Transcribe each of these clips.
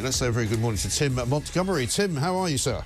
Let's say a very good morning to Tim at Montgomerie. Tim, how are you, sir?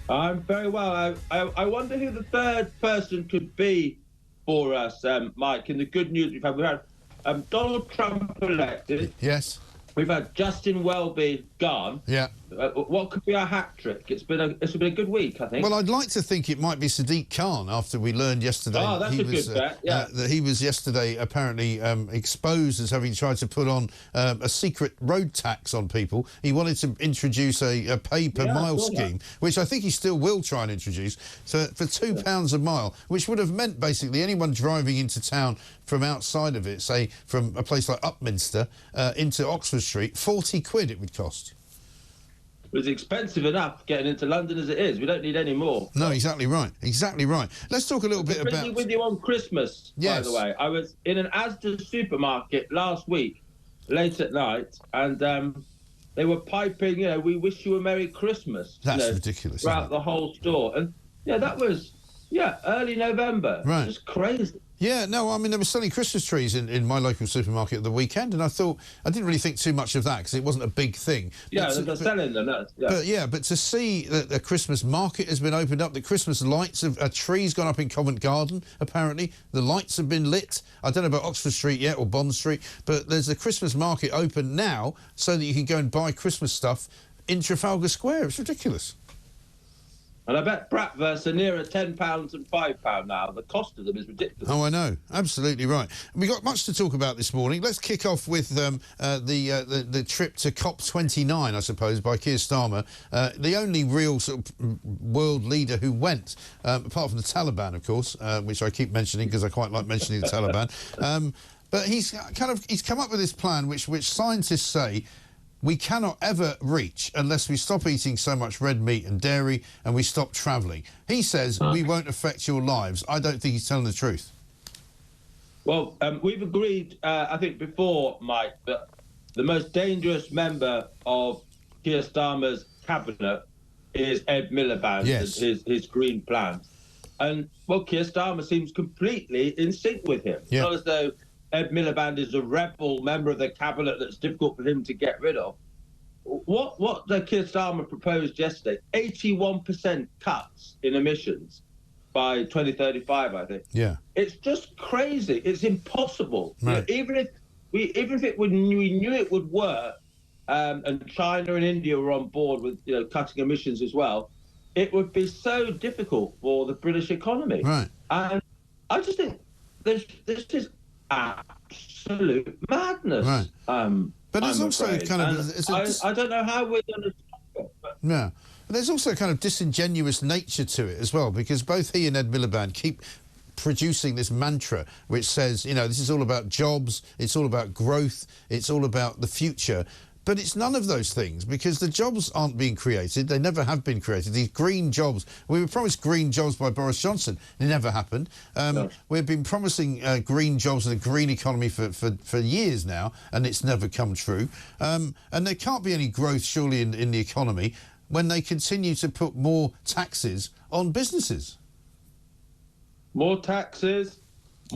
I'm very well. I wonder who the third person could be for us, Mike, in the good news we've had. We've had Donald Trump elected. Yes. We've had Justin Welby gone. Yeah. What could be our hat trick? It's been a good week, I think. Well, I'd like to think it might be Sadiq Khan after we learned yesterday that he was yesterday apparently exposed as having tried to put on a secret road tax on people. He wanted to introduce a pay per mile scheme, which I think he still will try and introduce, for £2 a mile, which would have meant basically anyone driving into town from outside of it, say from a place like Upminster into Oxford Street, 40 quid it would cost. It's expensive enough getting into London as it is. We don't need any more. No, exactly right. Exactly right. Let's talk a little bit about... with you on Christmas, by the way. I was in an Asda supermarket last week, late at night, and they were piping, we wish you a Merry Christmas. That's ridiculous. Throughout the whole store. And, that was, early November. Right. Just crazy. Yeah, no, I mean, they were selling Christmas trees in my local supermarket at the weekend, and I didn't really think too much of that because it wasn't a big thing. Yeah, they're selling them. But to see that the Christmas market has been opened up, the Christmas lights, a tree's gone up in Covent Garden, apparently. The lights have been lit. I don't know about Oxford Street yet or Bond Street, but there's a Christmas market open now so that you can go and buy Christmas stuff in Trafalgar Square. It's ridiculous. And I bet Bratwursts are nearer £10 and £5 now. The cost of them is ridiculous. Oh, I know. Absolutely right. We've got much to talk about this morning. Let's kick off with the trip to COP29, I suppose, by Keir Starmer, the only real sort of world leader who went, apart from the Taliban, of course, which I keep mentioning because I quite like mentioning the Taliban. But he's come up with this plan which scientists say we cannot ever reach unless we stop eating so much red meat and dairy and we stop travelling. He says we won't affect your lives. I don't think he's telling the truth. Well, we've agreed, I think before, Mike, that the most dangerous member of Keir Starmer's cabinet is Ed Miliband and his green plans. And, well, Keir Starmer seems completely in sync with him. It's not as though Ed Miliband is a rebel member of the cabinet that's difficult for him to get rid of. What Keir Starmer proposed yesterday, 81% cuts in emissions by 2035, I think. Yeah. It's just crazy. It's impossible. Right. Even if we knew it would work, and China and India were on board with cutting emissions as well, it would be so difficult for the British economy. Right. And I just think this is absolute madness. Right. But there's also kind of... I don't know how we're going to stop it. But... Yeah. But there's also a kind of disingenuous nature to it as well, because both he and Ed Miliband keep producing this mantra which says, this is all about jobs, it's all about growth, it's all about the future. But it's none of those things, because the jobs aren't being created. They never have been created. These green jobs, we were promised green jobs by Boris Johnson. It never happened. We've been promising green jobs and a green economy for years now, and it's never come true. And there can't be any growth, surely, in the economy when they continue to put more taxes on businesses. More taxes,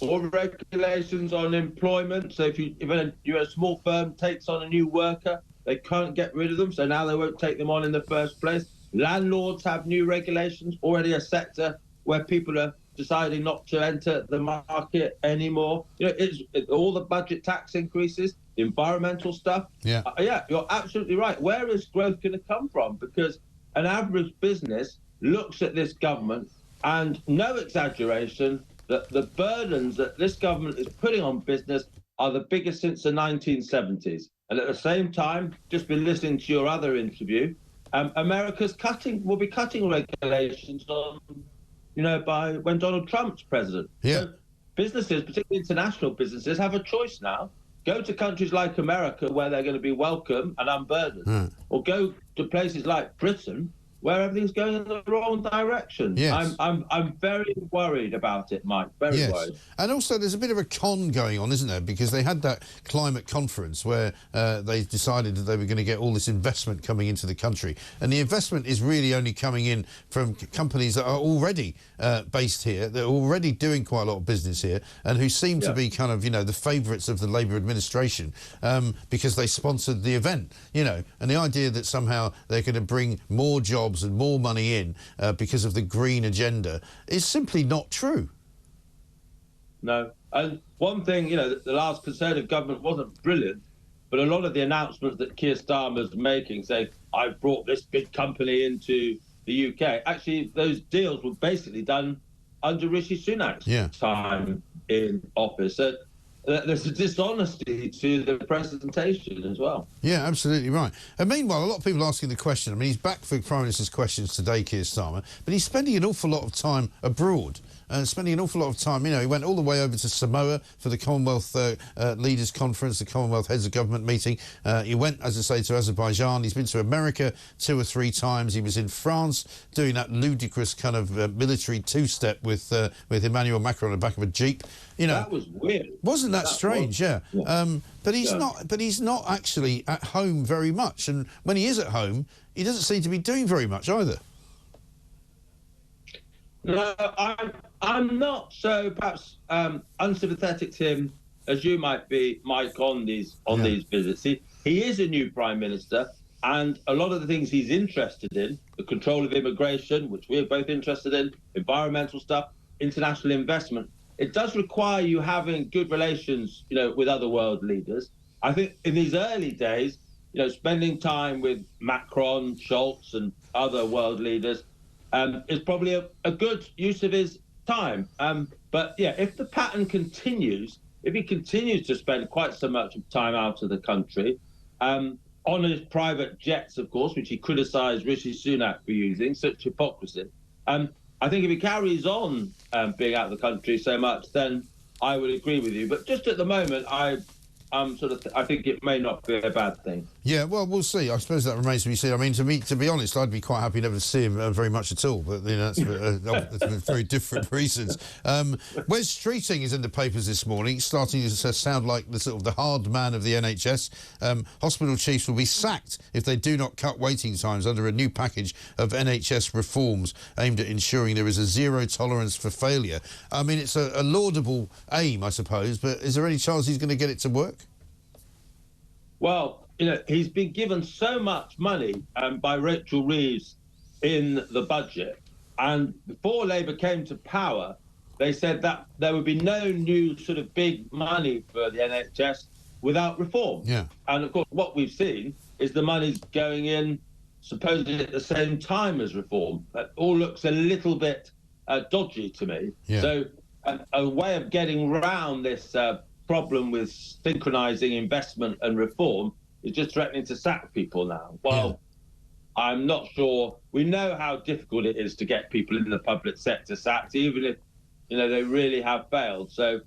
more regulations on employment. So if you're a small firm takes on a new worker, they can't get rid of them, so now they won't take them on in the first place. Landlords have new regulations, already a sector where people are deciding not to enter the market anymore. It's all the budget tax increases, the environmental stuff. Yeah, you're absolutely right. Where is growth going to come from? Because an average business looks at this government and, no exaggeration, that the burdens that this government is putting on business are the biggest since the 1970s. And at the same time, just been listening to your other interview, America's will be cutting regulations on, by when Donald Trump's president. Yeah. So businesses, particularly international businesses, have a choice now. Go to countries like America where they're going to be welcome and unburdened, or go to places like Britain where everything's going in the wrong direction. Yes. I'm very worried about it, Mike. Very worried. And also there's a bit of a con going on, isn't there? Because they had that climate conference where they decided that they were going to get all this investment coming into the country. And the investment is really only coming in from companies that are already based here, that are already doing quite a lot of business here, and who seem to be kind of, you know, the favourites of the Labour administration because they sponsored the event, you know. And the idea that somehow they're going to bring more jobs and more money in because of the green agenda is simply not true. No. And one thing, you know, the last Conservative government wasn't brilliant, but a lot of the announcements that Keir Starmer's making, saying, I've brought this big company into the UK, actually, those deals were basically done under Rishi Sunak's time in office. So there's a dishonesty to the presentation as well. Yeah, absolutely right. And meanwhile, a lot of people are asking the question. I mean, he's back for Prime Minister's questions today, Keir Starmer, but he's spending an awful lot of time abroad. Spending an awful lot of time, you know, he went all the way over to Samoa for the Commonwealth Leaders Conference, the Commonwealth Heads of Government meeting. He went, as I say, to Azerbaijan. He's been to America 2 or 3 times. He was in France doing that ludicrous kind of military two-step with Emmanuel Macron on the back of a Jeep. You know, that was weird. Wasn't that strange? Yeah. But he's not. But he's not actually at home very much. And when he is at home, he doesn't seem to be doing very much either. No, I'm not so perhaps unsympathetic to him as you might be, Mike, on these visits. He is a new Prime Minister, and a lot of the things he's interested in, the control of immigration, which we're both interested in, environmental stuff, international investment, it does require you having good relations, you know, with other world leaders. I think in these early days, you know, spending time with Macron, Scholz, and other world leaders is probably a good use of his time. But yeah, if the pattern continues, if he continues to spend quite so much time out of the country, on his private jets, of course, which he criticised Rishi Sunak for using, such hypocrisy, I think if he carries on being out of the country so much, then I would agree with you. But just at the moment, I think it may not be a bad thing. Yeah, well, we'll see. I suppose that remains to be seen. I mean, to be honest, I'd be quite happy never to see him very much at all. But you know, that's for very different reasons. Wes Streeting is in the papers this morning, starting to sound like the sort of the hard man of the NHS. Hospital chiefs will be sacked if they do not cut waiting times under a new package of NHS reforms aimed at ensuring there is a zero tolerance for failure. I mean, it's a laudable aim, I suppose, but is there any chance he's going to get it to work? Well, you know, he's been given so much money by Rachel Reeves in the budget, and before Labour came to power, they said that there would be no new sort of big money for the NHS without reform. Yeah. And of course, what we've seen is the money's going in supposedly at the same time as reform. That all looks a little bit dodgy to me. Yeah. So a way of getting around this problem with synchronising investment and reform is just threatening to sack people now. Well, I'm not sure. We know how difficult it is to get people in the public sector sacked, even if, you know, they really have failed. So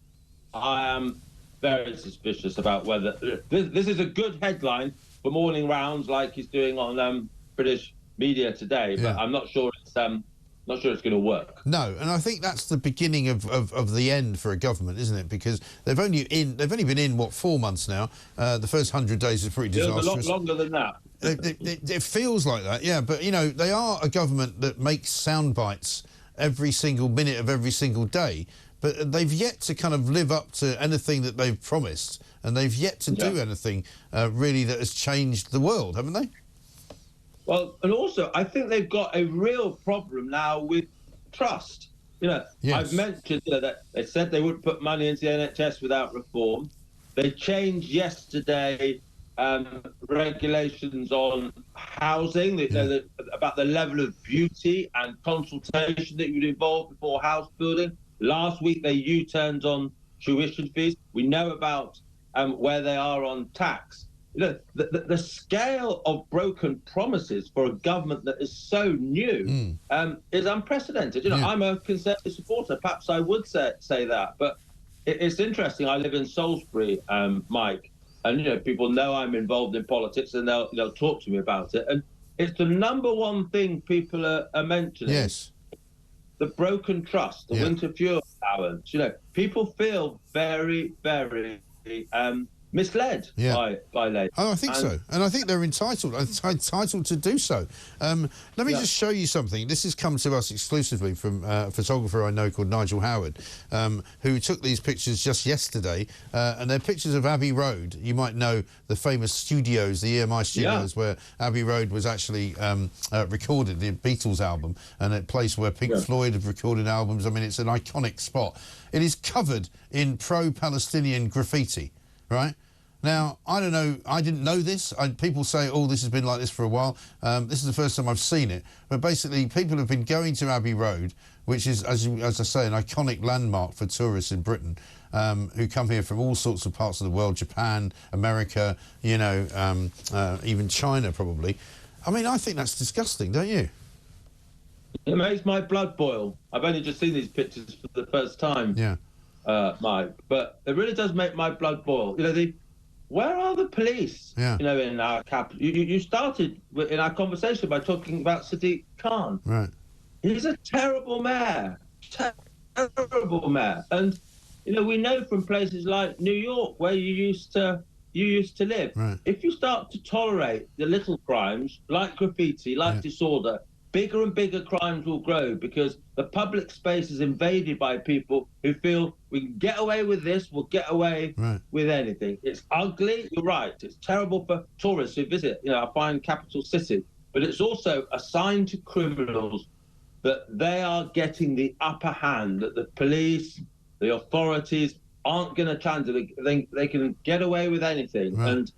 I am very suspicious about whether this is a good headline for morning rounds like he's doing on British media today, but I'm not sure it's going to work. No, and I think that's the beginning of the end for a government, isn't it? Because they've only been in, what, 4 months now. The first 100 days is pretty disastrous. A lot longer than that. It feels like that, yeah. But, you know, they are a government that makes sound bites every single minute of every single day. But they've yet to kind of live up to anything that they've promised. And they've yet to do anything really that has changed the world, haven't they? Well, and also, I think they've got a real problem now with trust. You know, I've mentioned that they said they wouldn't put money into the NHS without reform. They changed yesterday regulations on housing, about the level of beauty and consultation that you would involve before house building. Last week, they U-turned on tuition fees. We know about where they are on tax. You know, the scale of broken promises for a government that is so new is unprecedented. You know, I'm a Conservative supporter. Perhaps I would say that. But it's interesting. I live in Salisbury, Mike, and, you know, people know I'm involved in politics and they'll talk to me about it. And it's the number one thing people are mentioning. Yes. The broken trust, the winter fuel allowance. You know, people feel very, very misled by Labour. Oh, I think so. And I think they're entitled to do so. Let me just show you something. This has come to us exclusively from a photographer I know called Nigel Howard, who took these pictures just yesterday. And they're pictures of Abbey Road. You might know the famous studios, the EMI studios, where Abbey Road was actually recorded, the Beatles album, and a place where Pink Floyd have recorded albums. I mean, it's an iconic spot. It is covered in pro-Palestinian graffiti. Right? Now, I don't know, I didn't know this. People say, oh, this has been like this for a while. This is the first time I've seen it. But basically, people have been going to Abbey Road, which is, as I say, an iconic landmark for tourists in Britain, who come here from all sorts of parts of the world, Japan, America, you know, even China, probably. I mean, I think that's disgusting, don't you? It makes my blood boil. I've only just seen these pictures for the first time. Yeah. Mike, but it really does make my blood boil. You know, where are the police? Yeah. You know, in our capital. You started in our conversation by talking about Sadiq Khan. Right. He's a terrible mayor. Terrible mayor. And you know, we know from places like New York where you used to live. Right. If you start to tolerate the little crimes like graffiti, like disorder, bigger and bigger crimes will grow because the public space is invaded by people who feel we can get away with this, we'll get away with anything. It's ugly, you're right. It's terrible for tourists who visit, you know, our fine capital city. But it's also a sign to criminals that they are getting the upper hand, that the police, the authorities aren't going to challenge it. They can get away with anything. Right.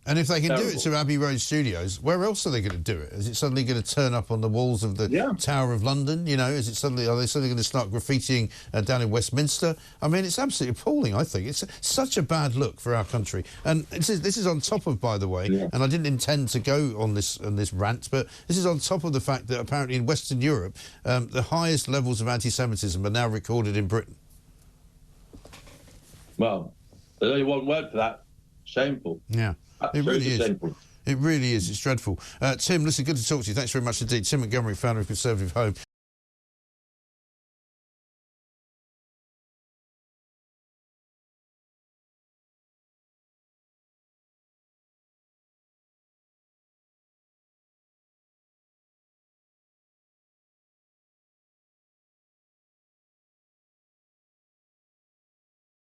And if they can do it to Abbey Road Studios, where else are they going to do it? Is it suddenly going to turn up on the walls of the Tower of London? You know, are they suddenly going to start graffitiing down in Westminster? I mean, it's absolutely appalling, I think. It's such a bad look for our country. And this is on top of, by the way, and I didn't intend to go on this rant, but this is on top of the fact that apparently in Western Europe, the highest levels of anti-Semitism are now recorded in Britain. Well, there's only one word for that. Shameful. Yeah, it really is. Shameful. It really is. It's dreadful. Tim, listen, good to talk to you. Thanks very much indeed. Tim Montgomerie, founder of Conservative Home.